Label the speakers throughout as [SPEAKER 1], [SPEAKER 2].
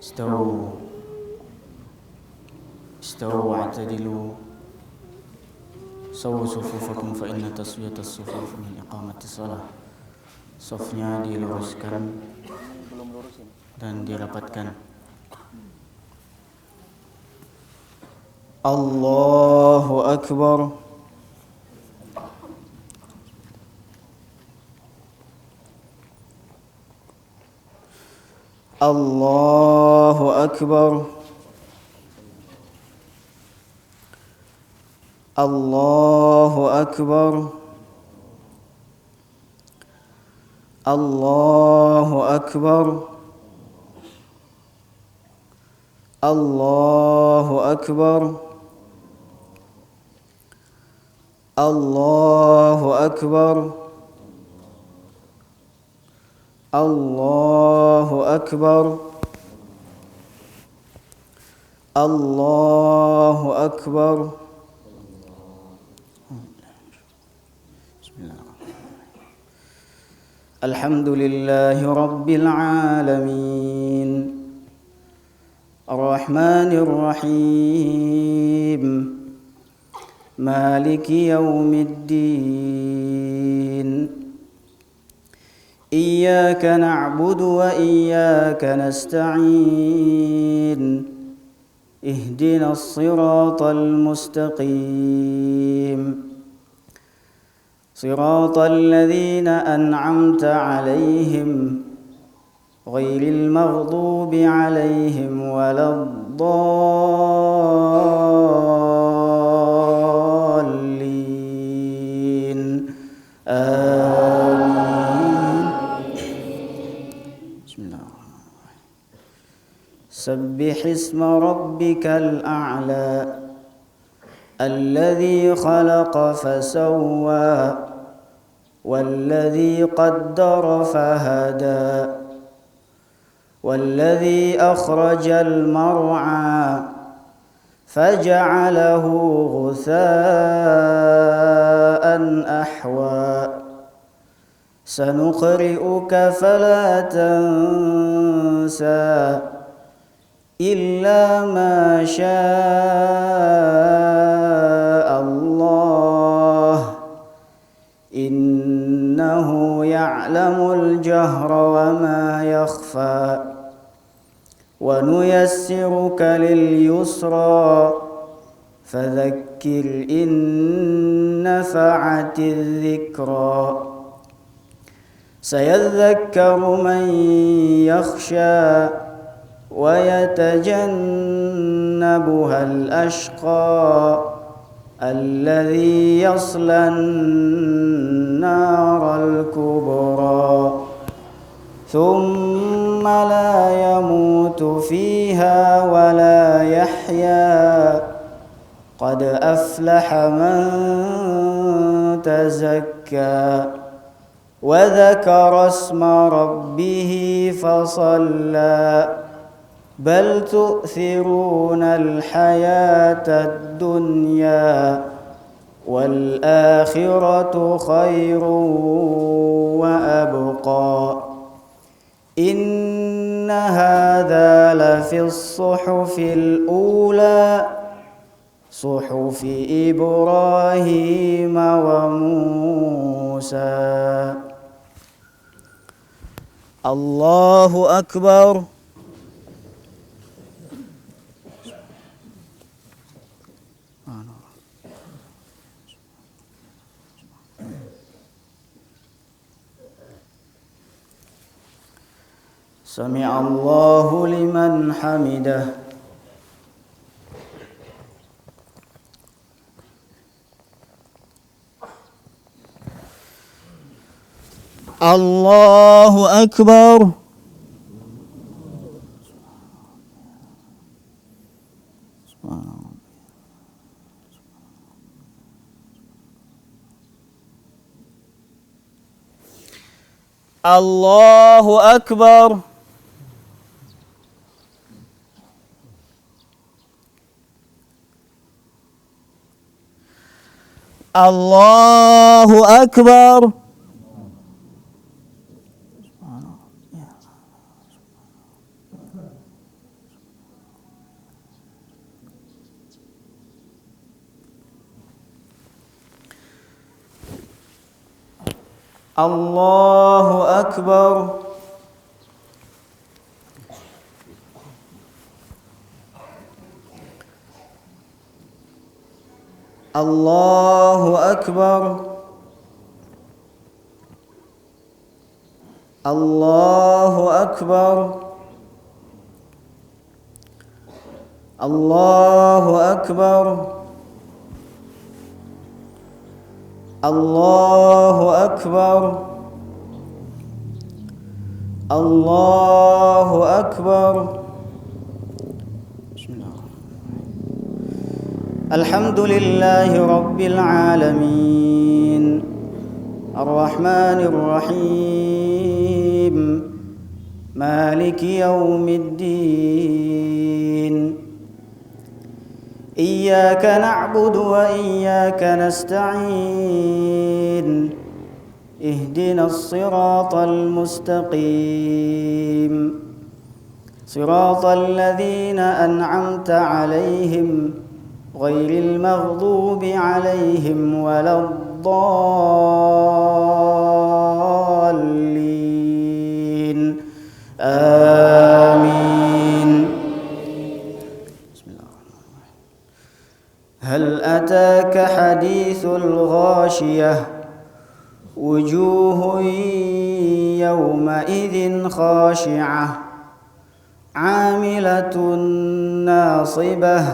[SPEAKER 1] استووا استووا واعتدلوا سووا صفوفكم فإن تسوية الصفوف من إقامة الصلاة. Safnya diluruskan dan dirapatkan. Allahu Akbar. Allahu Akbar. Allahu Akbar. Allahu Akbar. Allahu Akbar. Allahu Akbar. Allahu Akbar. Allahu Akbar. Alhamdulillahi Rabbil Alamin Ar-Rahmanir Rahim Maliki Yawmiddin Iyyaka na'budu wa iyyaka nasta'in Ihdinas siratal mustaqim صراط الذين أنعمت عليهم غير المغضوب عليهم ولا الضالين آمين. بسم الله الرحمن الرحيم. سبح اسم ربك الأعلى الذي خلق فسوى والذي قدر فهدى والذي أخرج المرعى فجعله غثاء أحوى سنقرئك فلا تنسى إلا ما شاء الله إنه يعلم الجهر وما يخفى ونيسرك لليسرى فذكر إن نفعت الذكرى سيذكر من يخشى ويتجنبها الأشقى الذي يصلى النار الكبرى ثم لا يموت فيها ولا يحيا قد أفلح من تزكى وذكر اسم ربه فصلى بل تؤثرون الحياة الدنيا والآخرة خير وأبقى إن هذا لفي الصحف الأولى صحف إبراهيم وموسى. الله أكبر. سمع الله لمن حمده. الله أكبر. الله أكبر. الله أكبر. الله أكبر. الله أكبر. الله أكبر. الله أكبر. الله أكبر. الله أكبر. بسم الله. الحمد لله رب العالمين الرحمن الرحيم مالك يوم الدين إياك نعبد وإياك نستعين اهدنا الصراط المستقيم صراط الذين أنعمت عليهم غير المغضوب عليهم ولا الضالين آمين. بسم الله الرحمن الرحيم. هل أتاك حديث الغاشية وجوه يومئذ خاشعة عاملة ناصبة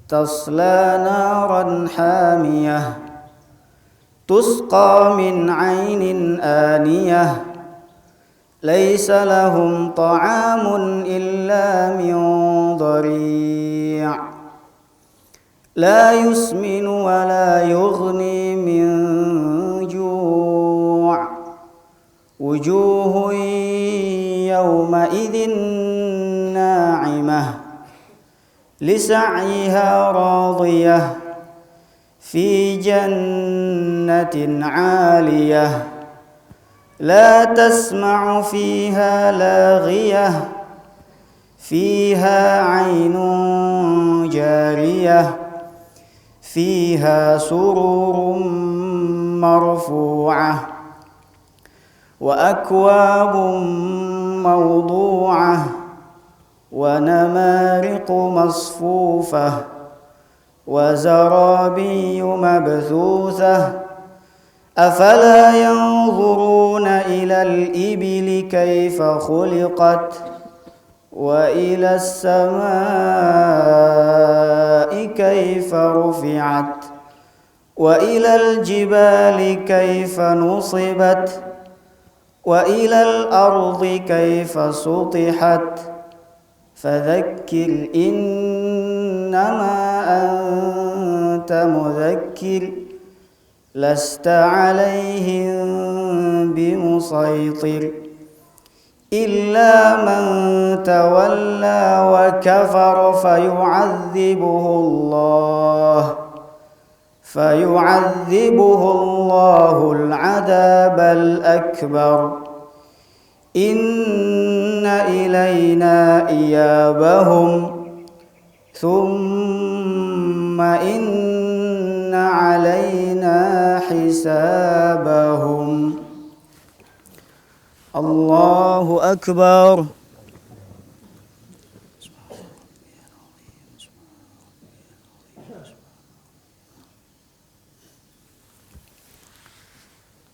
[SPEAKER 1] تصلى نارا حامية تسقى من عين آنية ليس لهم طعام إلا من ضريع لا يسمن ولا يغني من جوع وجوه يومئذ ناعمة لسعيها راضية في جنة عالية لا تسمع فيها لاغية فيها عين جارية فيها سرور مرفوعة وأكواب موضوعة ونمارق مصفوفة وزرابي مبثوثة أفلا ينظرون إلى الإبل كيف خلقت وإلى السماء كيف رفعت وإلى الجبال كيف نصبت وإلى الأرض كيف سطحت فذكر إنما أنت مذكر لست عليهم بمسيطر إلا من تولى وكفر فيعذبه الله العذاب الأكبر إن إلينا إيابهم ثم إن علينا حسابهم. الله أكبر.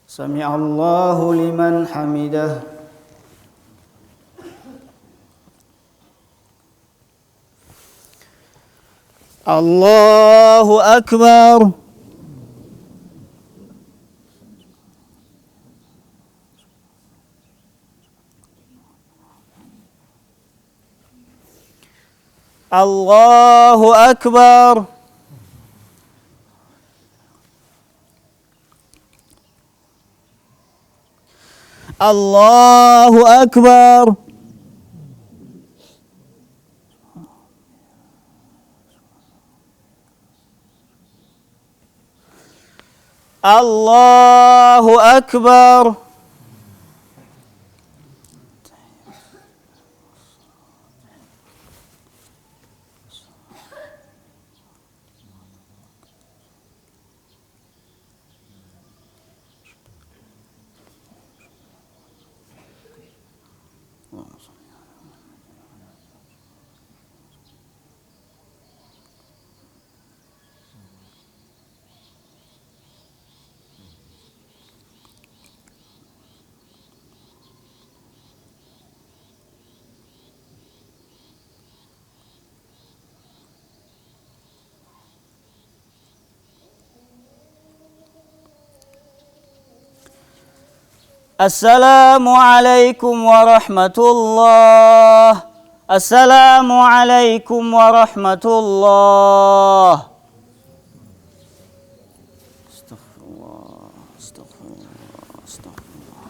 [SPEAKER 1] سمع الله لمن حمده. الله أكبر. الله أكبر. الله أكبر. الله أكبر. Assalamualaikum warahmatullah. Assalamualaikum warahmatullah. Astagfirullah, astagfirullah, astagfirullah.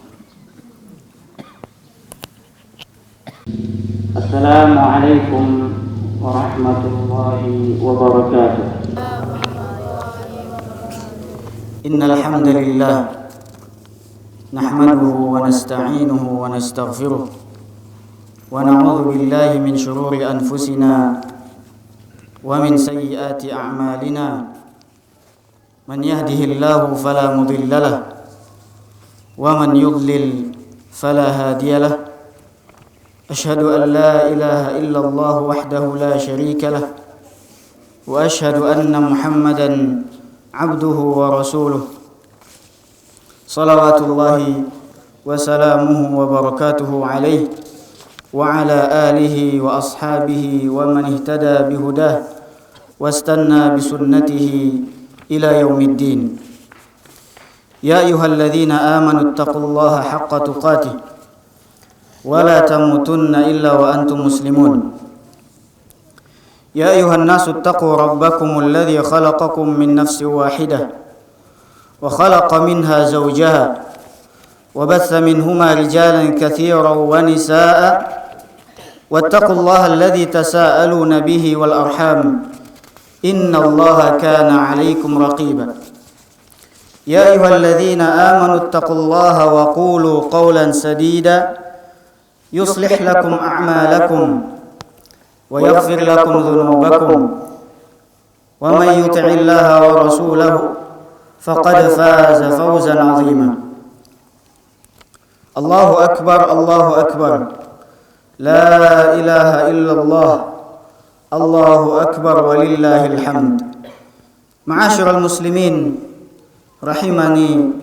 [SPEAKER 1] Assalamualaikum warahmatullahi wabarakatuh. Innal hamdalillah nahmaduhu wa nasta'inuhu wa nastaghfiruh wa na'udzu billahi min shururi anfusina wa min sayyiati a'malina. Man yahdihillahu fala mudilla lahu wa man yudlil fala hadiya lahu. Ashhadu an la ilaha illallah wahdahu la syarika lahu wa ashhadu anna Muhammadan abduhu wa rasuluh. Salawatullahi wa salamuhu wa barakatuhu alaihi wa ala alihi wa ashabihi wa man ihtada bihudah wastanna bisunnatihi ila yaumiddin. Ya ayyuhalladzina amanu taqullaha haqqa tuqatih wa la tamutunna illa wa antum muslimun. Ya ayyuhan nasu taqu rabbakumul ladzi khalaqakum min nafsin wahidah وخلق منها زوجها وبث منهما رجالا كثيرا ونساء واتقوا الله الذي تساءلون به والأرحام إن الله كان عليكم رقيبا. يا أيها الذين آمنوا اتقوا الله وقولوا قولا سديدا يصلح لكم أعمالكم ويغفر لكم ذنوبكم ومن يطع الله ورسوله faqad faza fawzan 'azima. Allahu akbar, Allahu akbar. La ilaha illallah. Allahu akbar walillahil hamd. Ma'asyiral muslimin rahimani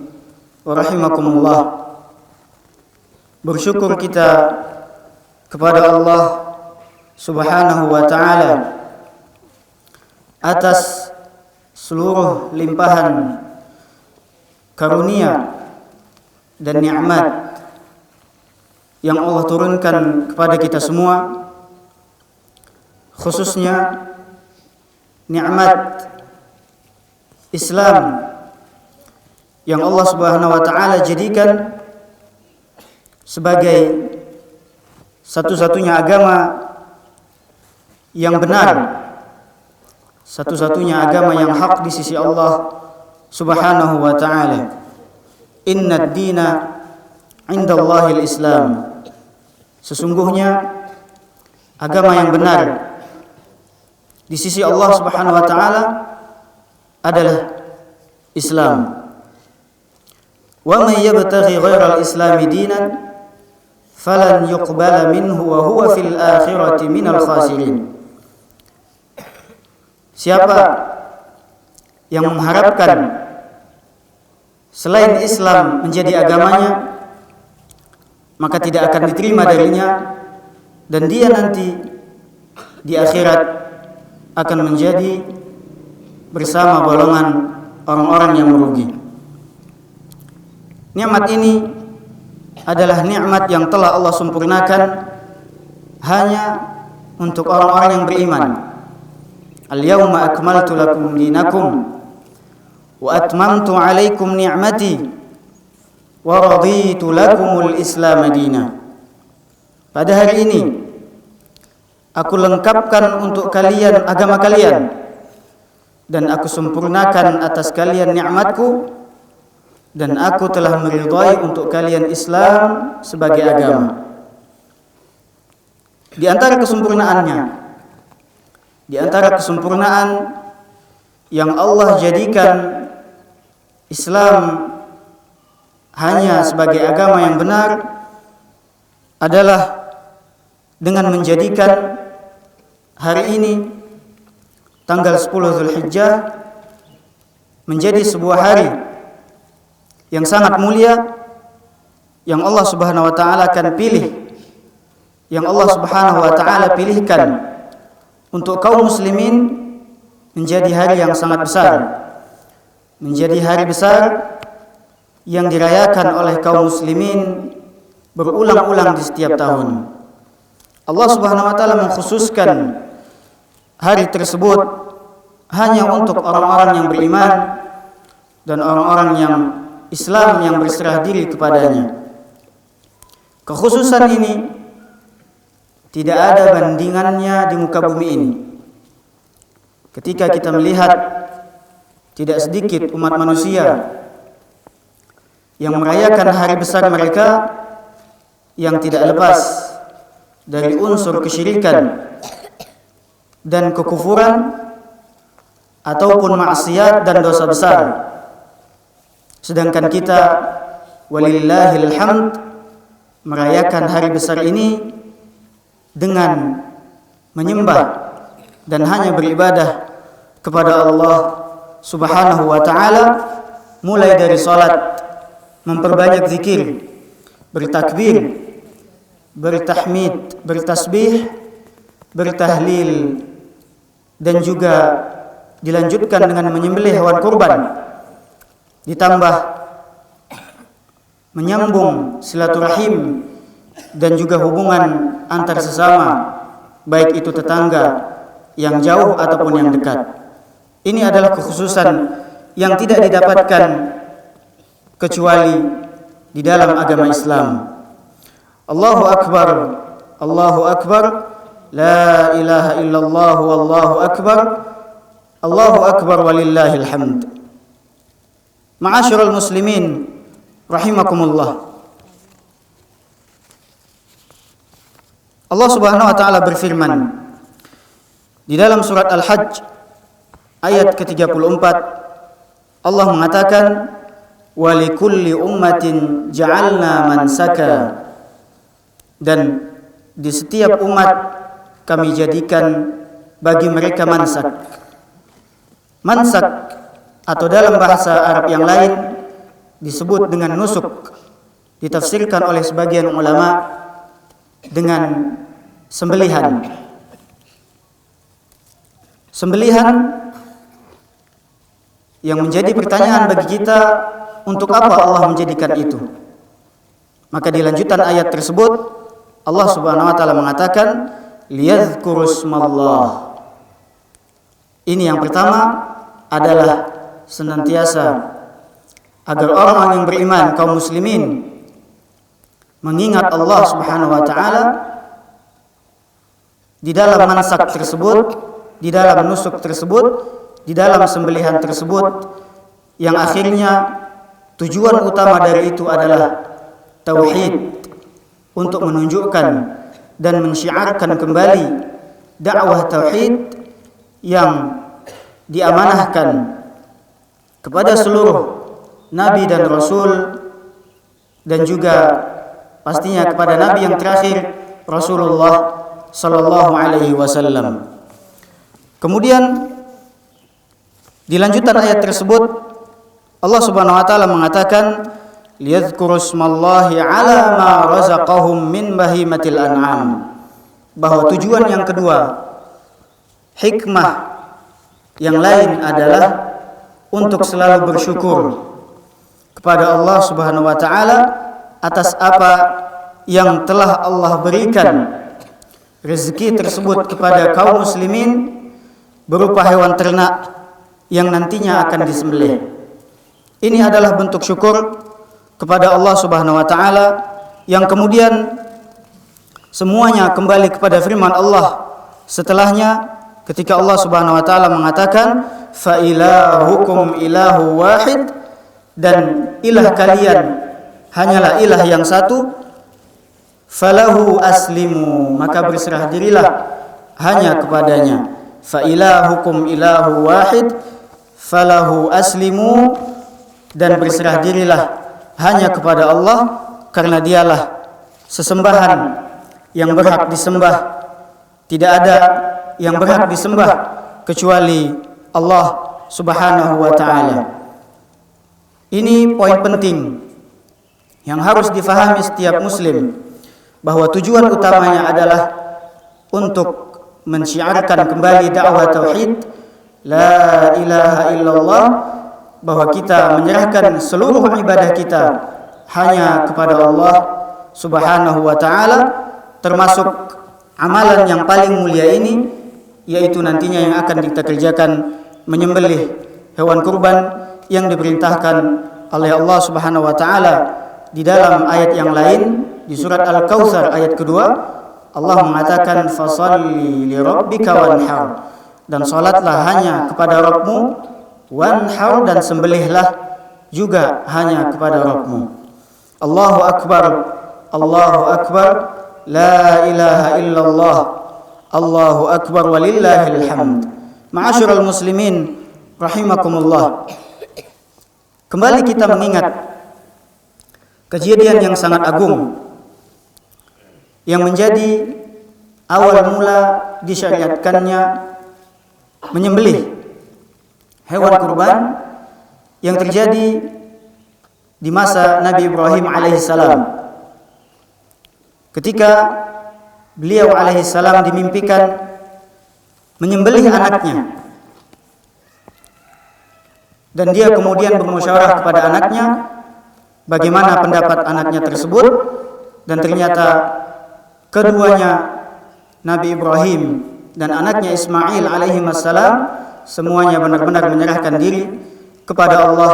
[SPEAKER 1] wa rahimakumullah. Bersyukur kita kepada Allah Subhanahu wa taala atas seluruh limpahan karunia dan nikmat yang Allah turunkan kepada kita semua, khususnya nikmat Islam yang Allah Subhanahu wa taala jadikan sebagai satu-satunya agama yang benar, satu-satunya agama yang hak di sisi Allah Subhanahu wa ta'ala. Inna ad-dina 'indallahil Islam. Sesungguhnya agama yang benar di sisi Allah Subhanahu wa ta'ala adalah Islam. Wa may yabtaghi ghairal islami dinan falan yuqbala minhu wa huwa fil akhirati minal khasirin. Siapa yang mengharapkan selain Islam menjadi agamanya, maka tidak akan diterima darinya, dan dia nanti di akhirat akan menjadi bersama golongan orang-orang yang merugi. Nikmat ini adalah nikmat yang telah Allah sempurnakan hanya untuk orang-orang yang beriman. Al-yawma akmaltu lakum dinakum wa atmamtu alaikum ni'mati wa raditu lakumul Islam madina. Pada hari ini aku lengkapkan untuk kalian agama kalian, dan aku sempurnakan atas kalian nikmatku, dan aku telah meridai untuk kalian Islam sebagai agama. Di antara kesempurnaan yang Allah jadikan Islam hanya sebagai agama yang benar adalah dengan menjadikan hari ini tanggal 10 Zulhijjah menjadi sebuah hari yang sangat mulia, yang Allah Subhanahu wa taala akan pilih, yang Allah Subhanahu wa taala pilihkan untuk kaum muslimin menjadi hari yang sangat besar, menjadi hari besar yang dirayakan oleh kaum muslimin berulang-ulang di setiap tahun. Allah Subhanahu wa taala mengkhususkan hari tersebut hanya untuk orang-orang yang beriman dan orang-orang yang Islam yang berserah diri kepadanya. Kekhususan ini tidak ada bandingannya di muka bumi ini. Ketika kita melihat tidak sedikit umat manusia yang merayakan hari besar mereka yang tidak lepas dari unsur kesyirikan dan kekufuran ataupun maksiat dan dosa besar. Sedangkan kita walillahil hamd merayakan hari besar ini dengan menyembah dan hanya beribadah kepada Allah Subhanahu wa taala, mulai dari salat, memperbanyak zikir, bertakbir, bertahmid, bertasbih, bertahlil, dan juga dilanjutkan dengan menyembelih hewan kurban, ditambah menyambung silaturahim dan juga hubungan antar sesama, baik itu tetangga yang jauh ataupun yang dekat. Ini adalah kekhususan yang tidak didapatkan kecuali di dalam agama Islam. Allahu Akbar, Allahu Akbar, la ilaha illallah wallahu akbar, Allahu Akbar walillahil hamd. Ma'asyiral muslimin rahimakumullah. Allah Subhanahu wa taala berfirman di dalam surat Al-Hajj ayat ke-34, Allah mengatakan wa likulli ummatin ja'alna mansaka, dan di setiap umat kami jadikan bagi mereka mansak. Mansak atau dalam bahasa Arab yang lain disebut dengan nusuk, ditafsirkan oleh sebagian ulama dengan sembelihan. Sembelihan yang menjadi pertanyaan bagi kita, untuk apa Allah menjadikan itu? Maka di lanjutan ayat tersebut Allah Subhanahu wa taala mengatakan liyadhkurusmallah. Ini yang pertama adalah senantiasa agar orang yang beriman, kaum muslimin, mengingat Allah Subhanahu wa taala di dalam mansak tersebut, di dalam nusuk tersebut, di dalam sembelihan tersebut, yang akhirnya tujuan utama dari itu adalah tauhid, untuk menunjukkan dan mensyiarkan kembali dakwah tauhid yang diamanahkan kepada seluruh nabi dan rasul, dan juga pastinya kepada nabi yang terakhir, Rasulullah sallallahu alaihi wasallam. Kemudian di lanjutan ayat tersebut Allah Subhanahu wa taala mengatakan liyadhkurusmallahi ala ma razaqahum min bahimatil an'am, bahwa tujuan yang kedua, hikmah yang lain adalah untuk selalu bersyukur kepada Allah Subhanahu wa taala atas apa yang telah Allah berikan rezeki tersebut kepada kaum muslimin berupa hewan ternak yang nantinya akan disembelih. Ini adalah bentuk syukur kepada Allah Subhanahu wa taala, yang kemudian semuanya kembali kepada firman Allah setelahnya, ketika Allah Subhanahu wa taala mengatakan fa ilahukum ilahu wahid, dan ilah kalian hanyalah ilah yang satu, falahu aslimu, maka berserah dirilah hanya kepadanya. Fa ilahukum ilahu wahid falahu aslimu, dan berserah dirilah hanya kepada Allah, karena dialah sesembahan yang berhak disembah. Tidak ada yang berhak disembah kecuali Allah Subhanahu wa taala. Ini poin penting yang harus difahami setiap muslim, bahwa tujuan utamanya adalah untuk mensyiarkan kembali dakwah tauhid, la ilaha illallah, bahwa kita menyerahkan seluruh ibadah kita hanya kepada Allah Subhanahu wa taala, termasuk amalan yang paling mulia ini, yaitu nantinya yang akan kita kerjakan menyembelih hewan kurban yang diperintahkan oleh Allah Subhanahu wa taala di dalam ayat yang lain di surat Al-Kautsar ayat kedua. Allah mengatakan fasalli li rabbika wanhar, dan salatlah hanya kepada Rabbmu, wanhar, dan sembelihlah juga hanya kepada Rabbmu. Allahu akbar, Allahu akbar, la ilaha illallah, Allahu akbar walillahil hamd. Ma'asyiral muslimin rahimakumullah. Kembali kita mengingat kejadian yang sangat agung yang menjadi awal mula disyariatkannya menyembelih hewan kurban yang terjadi di masa Nabi Ibrahim alaihissalam, ketika beliau alaihissalam dimimpikan menyembelih anaknya, dan dia kemudian bermusyawarah kepada anaknya bagaimana pendapat anaknya tersebut, dan ternyata keduanya, Nabi Ibrahim dan anaknya Ismail alaihissalam, semuanya benar-benar menyerahkan diri kepada Allah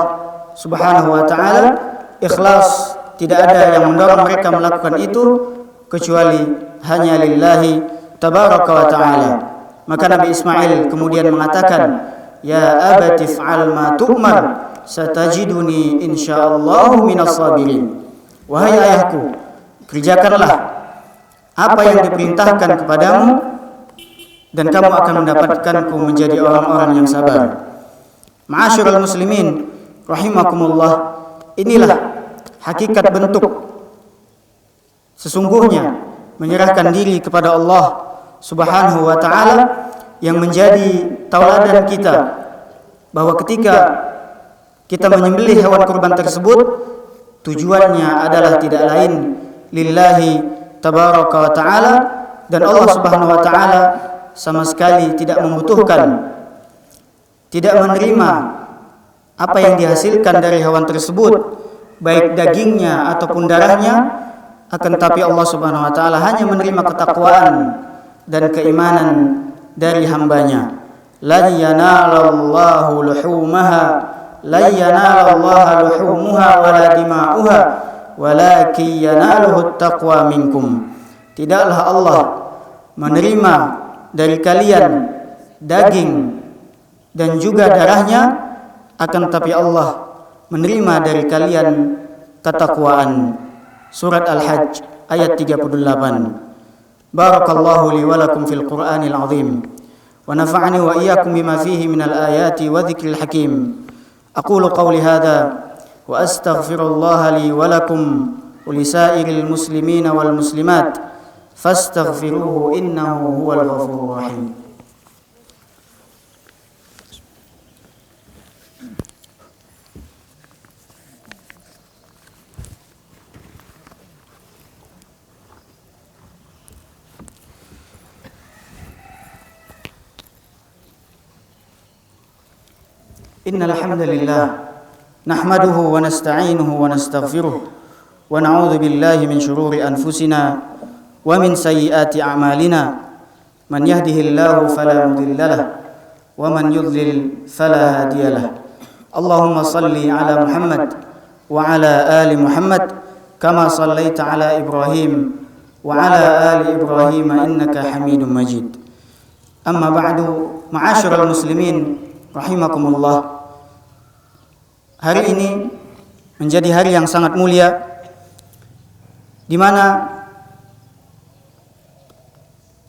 [SPEAKER 1] Subhanahu wa taala, ikhlas, tidak ada yang mendorong mereka melakukan itu kecuali hanya lillahi tabaraka wa taala. Maka Nabi Ismail kemudian mengatakan, ya abati fa'al ma tu'mar, satajiduni insyaallah minas sabirin. Wahai ayahku, kerjakanlah apa yang diperintahkan kepadamu, dan kamu akan mendapatkanku menjadi orang-orang yang sabar. Ma'asyiral muslimin rahimakumullah, inilah hakikat bentuk sesungguhnya menyerahkan diri kepada Allah Subhanahu wa taala, yang menjadi tauladan kita, bahwa ketika kita menyembelih hewan kurban tersebut, tujuannya adalah tidak lain lillahi tabaraka wa ta'ala, dan Allah Subhanahu wa ta'ala sama sekali tidak membutuhkan, tidak menerima apa yang dihasilkan dari hewan tersebut, baik dagingnya ataupun darahnya, akan tapi Allah Subhanahu wa ta'ala hanya menerima ketakwaan dan keimanan dari hambanya. Lan yanalallahu luhumaha, lan yanalallaha luhumuha wala dima'uha, walakin yanaluhu taqwa minkum. Tidaklah Allah menerima dari kalian daging dan juga darahnya, akan tapi Allah menerima dari kalian ketakwaan. Surat Al-Hajj ayat 38. Barakallahu li wa lakum fil Qur'anil azim, wa nafa'ani wa iyyakum bima fihi minal ayati wa dzikril hakim. Aqulu qawli hadza wa astaghfirullah li wa lakum wa lisairil muslimina wal muslimat fastaghfiruhu innahu huwal ghafurur rahim. Innal hamdalillah nahmaduhu wa nasta'inuhu wa nastaghfiruh wa na'udzu billahi min shururi anfusina wa min sayyiati a'malina. Man yahdihillahu fala mudhillalah wa man yudlil fala hadiyalah. Allahumma salli ala Muhammad wa ala ali Muhammad kama sallaita ala Ibrahim wa ala ali Ibrahim innaka Hamidum Majid. Amma ba'du, ma'asyiral muslimin rahimakumullah. Hari ini menjadi hari yang sangat mulia, di mana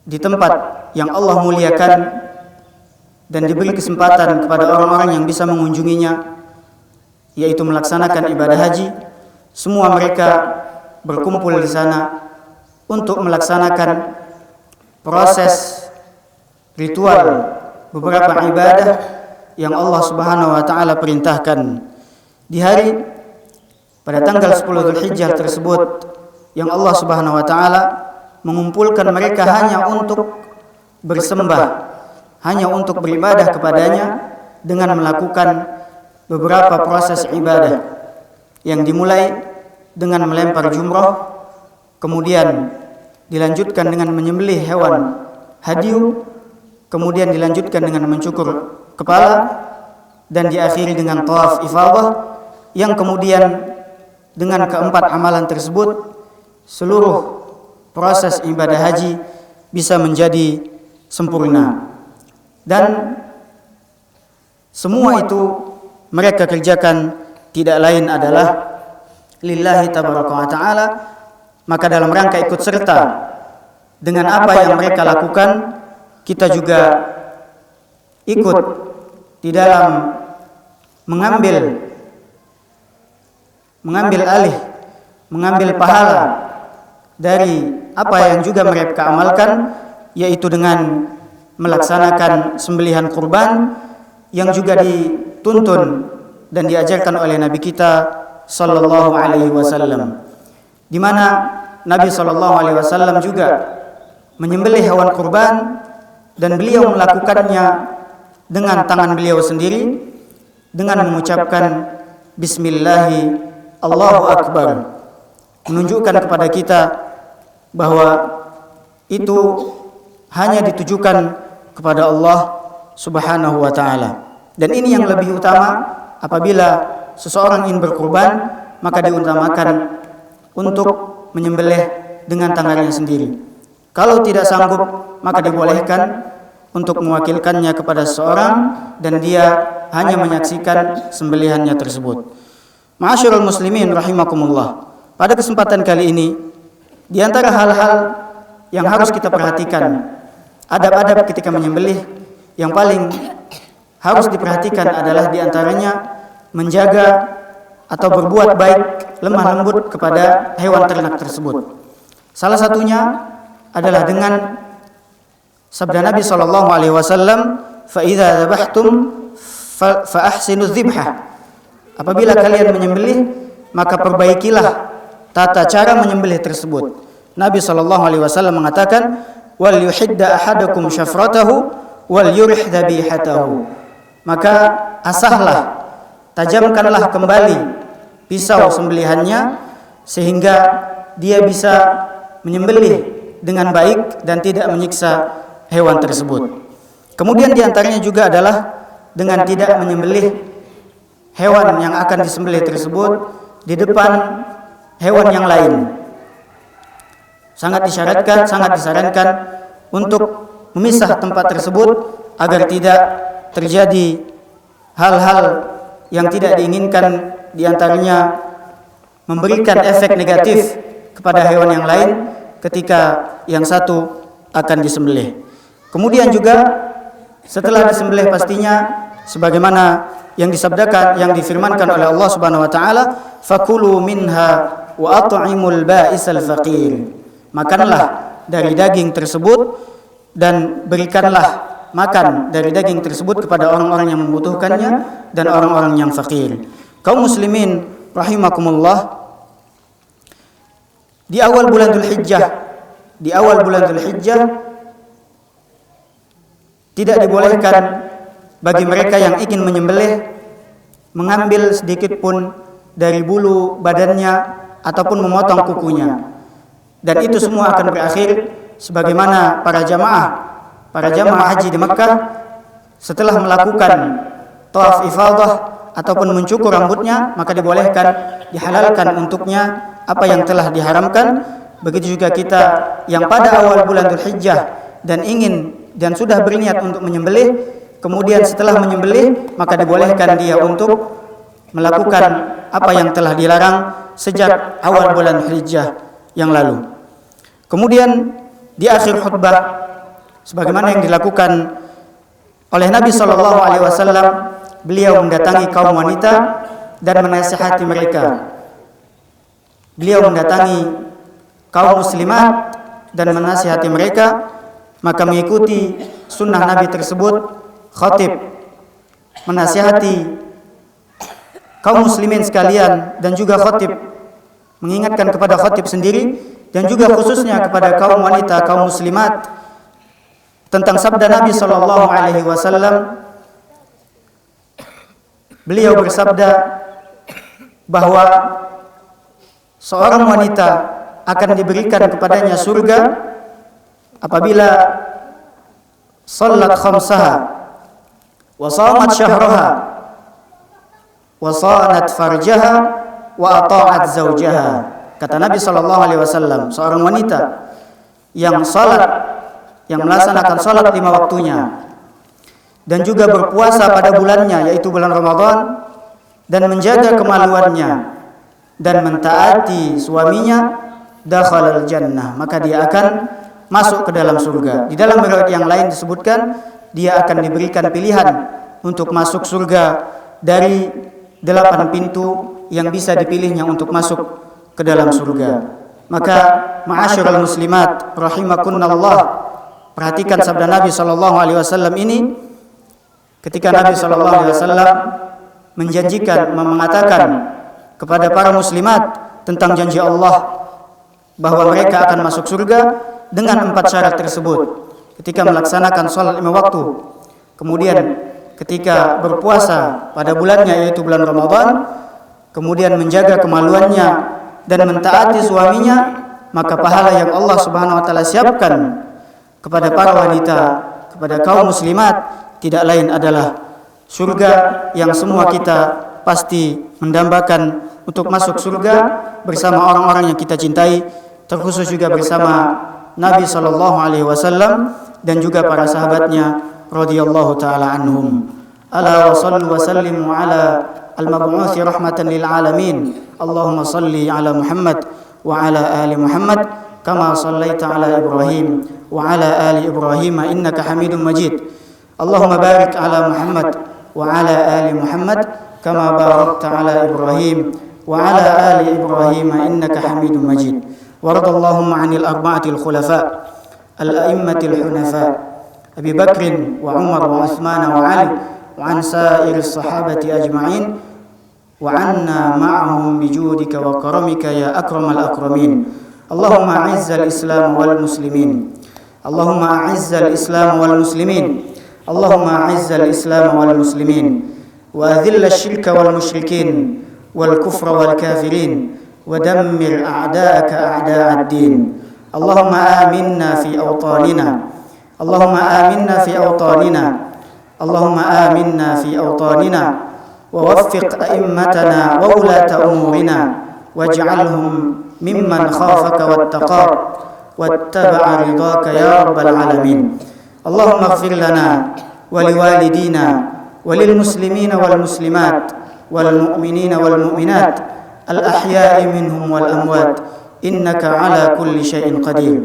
[SPEAKER 1] di tempat yang Allah muliakan dan diberi kesempatan kepada orang-orang yang bisa mengunjunginya, yaitu melaksanakan ibadah haji. Semua mereka berkumpul di sana untuk melaksanakan proses ritual beberapa ibadah yang Allah Subhanahu wa taala perintahkan. Di hari pada tanggal 10 Dzulhijjah tersebut, yang Allah Subhanahu wa taala mengumpulkan mereka hanya untuk bersembah, hanya untuk beribadah kepadanya dengan melakukan beberapa proses ibadah yang dimulai dengan melempar jumrah, kemudian dilanjutkan dengan menyembelih hewan hadiyu, kemudian dilanjutkan dengan mencukur kepala, dan diakhiri dengan tawaf ifadah, yang kemudian dengan keempat amalan tersebut seluruh proses ibadah haji bisa menjadi sempurna. Dan semua itu mereka kerjakan tidak lain adalah lillahi tabaraka wa ta'ala, maka dalam rangka ikut serta dengan apa yang mereka lakukan, kita juga ikut di dalam mengambil alih, mengambil pahala dari apa yang juga mereka amalkan, yaitu dengan melaksanakan sembelihan kurban yang juga dituntun dan diajarkan oleh Nabi kita sallallahu alaihi wasallam, di mana Nabi sallallahu alaihi wasallam juga menyembelih hewan kurban dan beliau melakukannya dengan tangan beliau sendiri dengan mengucapkan bismillahi Allahu akbar, menunjukkan kepada kita bahwa itu hanya ditujukan kepada Allah Subhanahu wa taala. Dan ini yang lebih utama apabila seseorang ingin berkurban, maka diutamakan untuk menyembelih dengan tangannya sendiri. Kalau tidak sanggup, maka dibolehkan untuk mewakilkannya kepada seseorang dan dia hanya menyaksikan sembelihannya tersebut. Ma'asyiral muslimin rahimakumullah. Pada kesempatan kali ini, di antara hal-hal yang harus kita perhatikan, adab-adab ketika menyembelih yang paling harus diperhatikan adalah di antaranya menjaga atau berbuat baik, lemah lembut kepada hewan ternak tersebut. Salah satunya adalah dengan sabda Nabi sallallahu alaihi wasallam, "Fa idza dzabhtum fa ahsinu dzibha." Apabila kalian menyembelih, maka perbaikilah tata cara menyembelih tersebut. Nabi sallallahu alaihi wasallam mengatakan, "Wal yuhidda ahadakum syafratahu wal yurih dzabihatahu." Maka asahlah, tajamkanlah kembali pisau sembelihannya sehingga dia bisa menyembelih dengan baik dan tidak menyiksa hewan tersebut. Kemudian diantaranya juga adalah dengan tidak menyembelih hewan yang akan disembelih tersebut di depan hewan yang lain. Sangat disarankan untuk memisah tempat tersebut agar tidak terjadi hal-hal yang tidak diinginkan, diantaranya memberikan efek negatif kepada hewan yang lain ketika yang satu akan disembelih. Kemudian juga setelah disembelih pastinya sebagaimana yang disabdakan, yang difirmankan oleh Allah Subhanahu wa taala, "Fakulu minha wa at'imul ba'isal faqir." Makanlah dari daging tersebut dan berikanlah makan dari daging tersebut kepada orang-orang yang membutuhkannya dan orang-orang yang fakir. Kaum muslimin rahimakumullah, di awal bulan Dzulhijjah tidak dibolehkan bagi mereka yang ingin menyembelih mengambil sedikit pun dari bulu badannya ataupun memotong kukunya. Dan itu semua akan berakhir sebagaimana para jamaah haji di Makkah setelah melakukan tawaf ifadah ataupun mencukur rambutnya, maka dibolehkan, dihalalkan untuknya apa yang telah diharamkan. Begitu juga kita yang pada awal bulan Dzulhijjah dan sudah berniat untuk menyembelih, kemudian setelah menyembelih maka dibolehkan dia untuk melakukan apa yang telah dilarang sejak awal bulan Dzulhijjah yang lalu. Kemudian di akhir khutbah, sebagaimana yang dilakukan oleh Nabi sallallahu alaihi wasallam, beliau mendatangi kaum wanita dan menasihati mereka. Beliau mendatangi kaum muslimat dan menasihati mereka, maka mengikuti sunnah Nabi tersebut, khatib menasihati kaum muslimin sekalian dan juga khatib mengingatkan kepada khatib sendiri dan juga khususnya kepada kaum wanita, kaum muslimat tentang sabda Nabi sallallahu alaihi wasallam beliau bersabda bahwa seorang wanita akan diberikan kepadanya surga apabila salat khamsaha wa shamat syahraha wa sanat farjaha wa ata'at zawjaha. Kata Nabi sallallahu alaihi wasallam, seorang wanita yang melaksanakan salat 5 waktunya dan juga berpuasa pada bulannya yaitu bulan Ramadan dan menjaga kemaluannya dan mentaati suaminya, dakhalal jannah, maka dia akan masuk ke dalam surga. Di dalam riwayat yang lain disebutkan dia akan diberikan pilihan untuk masuk surga dari 8 pintu yang bisa dipilihnya untuk masuk ke dalam surga. Maka ma'asyiral muslimat rahimakunallah, perhatikan sabda Nabi sallallahu alaihi wasallam ini ketika Nabi sallallahu alaihi wasallam menjanjikan, mengatakan kepada para muslimat tentang janji Allah bahwa mereka akan masuk surga dengan 4 syarat tersebut. Ketika melaksanakan salat 5 waktu, kemudian ketika berpuasa pada bulannya yaitu bulan Ramadan, kemudian menjaga kemaluannya dan mentaati suaminya, maka pahala yang Allah Subhanahu wa taala siapkan kepada para wanita, kepada kaum muslimat tidak lain adalah surga yang semua kita pasti mendambakan untuk masuk surga bersama orang-orang yang kita cintai, terkhusus juga bersama Nabi sallallahu alaihi wasallam dan juga para sahabatnya radhiyallahu taala anhum. Ala wa sallu wa sallimu ala al-mab'uts rahmatan lil alamin. Allahumma salli ala Muhammad wa ala ali Muhammad kama sallaita ala Ibrahim wa ala ali Ibrahim innaka Hamidum Majid. Allahumma barik ala Muhammad wa ala ali Muhammad kama barakta ala Ibrahim wa ala ali Ibrahim innaka Hamidum Majid. Warad Allahumma 'anil arba'atil khulafa al-a'immatil hunafa Abi Bakr wa Umar wa Utsman wa Ali wa an sa'iris sahabati ajma'in wa 'anna ma'ahum bijudika wa karamika ya akramal akramin. Allahumma a'izzal Islam wal muslimin. Allahumma a'izzal Islam wal muslimin. Allahumma a'izzal Islam wal muslimin wa adhill asy-syirka wal musyrikin wal kufra wal kafirin wa dammir a'da'aka a'da'ad din. Allahumma aminna fi awtanina. Allahumma aminna fi awtanina. Allahumma aminna fi awtanina wa waffiq a'immatana wa ulata umurina waj'alhum mimman khafaka wattaqaka wattaba'a ridhaka ya rabbal alamin. Allahumma ighfir lana wa liwalidina wa lil muslimina wal muslimat wal mu'minina wal mu'minat al ahya'i minhum wal amwat innaka ala kulli syai'in qadir.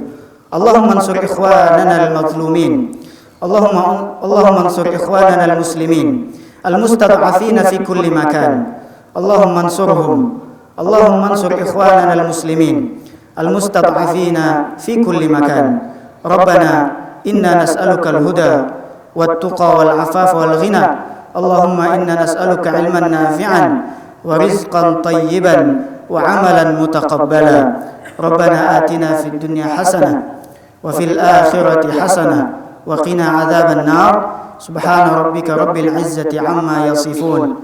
[SPEAKER 1] Allahumma ansur ikhwanana al mazlumin. Allahumma ansur ikhwanana al muslimin al mustad'afina fi kulli makan. Allahumma ansurhum. Allahumma ansur ikhwanana al muslimin al mustad'afina fi kulli makan. Rabbana inna nas'aluka al-huda wat-tuqa wal-'afafa wal-ghina. Allahumma inna nas'aluka 'ilman nafi'an wa rizqan tayyiban wa 'amalan mutaqabbala. Rabbana atina fid dunya hasanah wa fil akhirati hasanah wa qina 'adzaban nar. Subhana rabbika rabbil 'izzati 'amma yasifun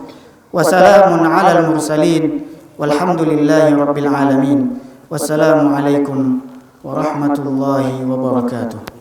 [SPEAKER 1] wa salamun 'alal mursalin walhamdulillahi rabbil alamin. Wassalamu alaikum warahmatullahi wabarakatuh.